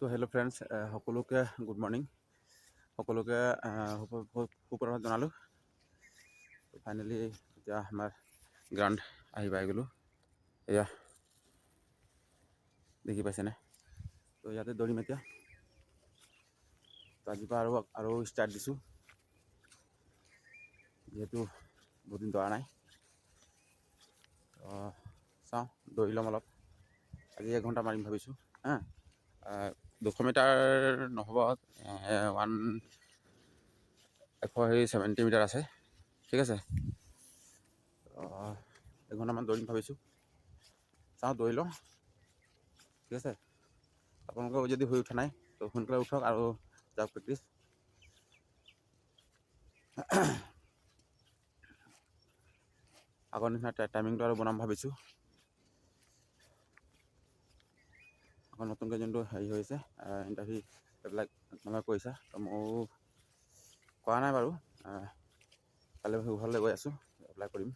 তো hello' friends, সকলোকে good morning, সকলোকে সুপ্ৰভাত জনালোঁ। ফাইনেলি এতিয়া আমাৰ গ্ৰাউণ্ড আহি পাই গ'লোঁ। এয়া দেখি পাইছেনে? তো ইয়াতে দৌৰিম এতিয়া। তো আজিৰ পৰা আৰু ষ্টাৰ্ট দিছোঁ, যিহেতু বহুত দিন দৌৰা নাই। চাওঁ, দৌৰি ল'ম অলপ। আজি 1 ঘণ্টা মাৰিম ভাবিছোঁ। 200 মিটাৰ নহ'ব, 170 মিটাৰ আছে, ঠিক আছে। 1 ঘণ্টামান দৌৰিম ভাবিছোঁ। চাওঁ, দৌৰি লওঁ, ঠিক আছে। আপোনালোকেও যদি শুই উঠা নাই তো সোনকালে উঠক আৰু যাওক প্ৰেক্টিছ। আগৰ নিচিনা টাইমিংটো আৰু বনাম ভাবিছোঁ। আকৌ নতুনকৈ যোনটো হেৰি হৈছে ইণ্টাৰভিউ এইবিলাক তোমালোকে কৰিছা, তো ময়ো কৰা নাই বাৰু। কালি ঘৰলৈ গৈ আছোঁ, এপ্লাই কৰিম।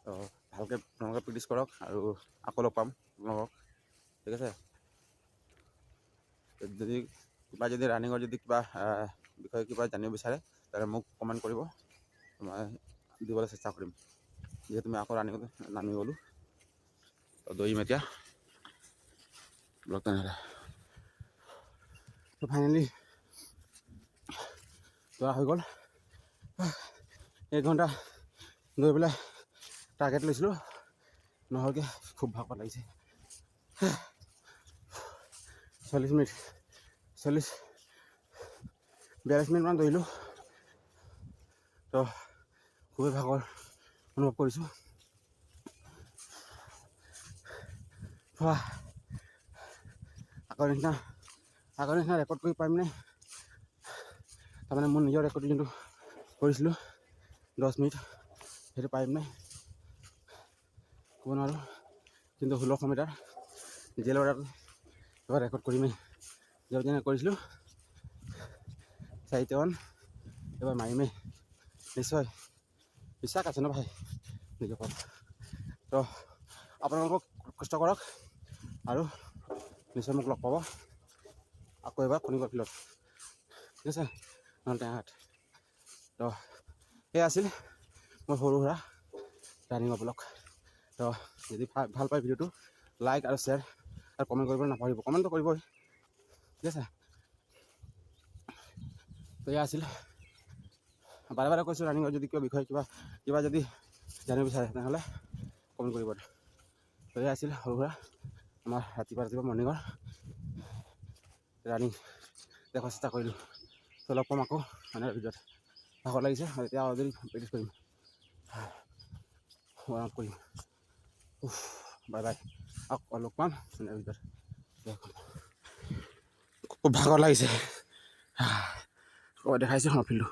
তো ভালকৈ তোমালোকে প্ৰেক্টিছ কৰক আৰু আকৌ লগ পাম আপোনালোকক, ঠিক আছে। যদি ৰানিঙৰ যদি কিবা বিষয়ে কিবা জানিব বিচাৰে তেতিয়াহ'লে মোক কমেণ্ট কৰিব, মই দিবলৈ চেষ্টা কৰিম। যিহেতু মই আকৌ ৰানিঙত নামি গ'লোঁ, তো দৌৰিম এতিয়া ব্লক তেনেহ'লে। তো ফাইনেলি দৌৰা হৈ গ'ল। 1 ঘণ্টা দৌৰি পেলাই টাৰ্গেট লৈছিলোঁ, নহ'লগৈ। খুব ভাগৰ লাগিছে। 42 মিনিটমান দৌৰিলোঁ, তো খুবেই ভাগৰ অনুভৱ কৰিছোঁ। আগৰ নিচিনা ৰেকৰ্ড কৰিব পাৰিমনে? তাৰমানে মোৰ নিজৰ ৰেকৰ্ড যোনটো কৰিছিলোঁ 10 মিনিট, সেইটো পাৰিমনে ক'ব নোৱাৰোঁ। কিন্তু 1600 মিটাৰ জেলৰ এবাৰ ৰেকৰ্ড কৰিমেই। যেনে কৰিছিলোঁ 4:53, এবাৰ মাৰিমেই নিশ্চয়। বিশ্বাস আছে ন ভাই নিজৰ ওপৰত? তো আপোনালোকক কষ্ট কৰক আৰু নিশ্চয় মোক লগ পাব আকৌ এবাৰ শনিবাৰ ফিল্ডত, ঠিক আছে, নহ'লে টেঙাঘাট। তো এই আছিল মোৰ সৰু সুৰা ৰানিঙৰ ব্লগ। তো যদি ভাল পায় ভিডিঅ'টো লাইক আৰু শ্বেয়াৰ আৰু কমেণ্ট কৰিবলৈ নাপাহৰিব। কমেণ্টটো কৰিবই, ঠিক আছে। তো এয়া আছিল, বাৰে বাৰে কৈছোঁ, ৰানিঙৰ যদি কিবা বিষয়ে কিবা যদি জানিব বিচাৰে তেনেহ'লে কমেণ্ট কৰিব। তো এয়া আছিল সৰু সুৰা আমাৰ ৰাতিপুৱা মৰ্ণিঙৰ ৰানিং দেখাৰ চেষ্টা কৰিলোঁ। তো লগ পাম আকৌ মানে ভিডিঅ'ত। ভাগৰ লাগিছে, এতিয়া যদি প্ৰেক্টিছ কৰিম, ৱাৰ্ম আপ কৰিম। বাই বাই, আকৌ লগ পাম ভিডিঅ'ত। খুব ভাগৰ লাগিছে, দেখাইছোঁ ফিল্ডটো।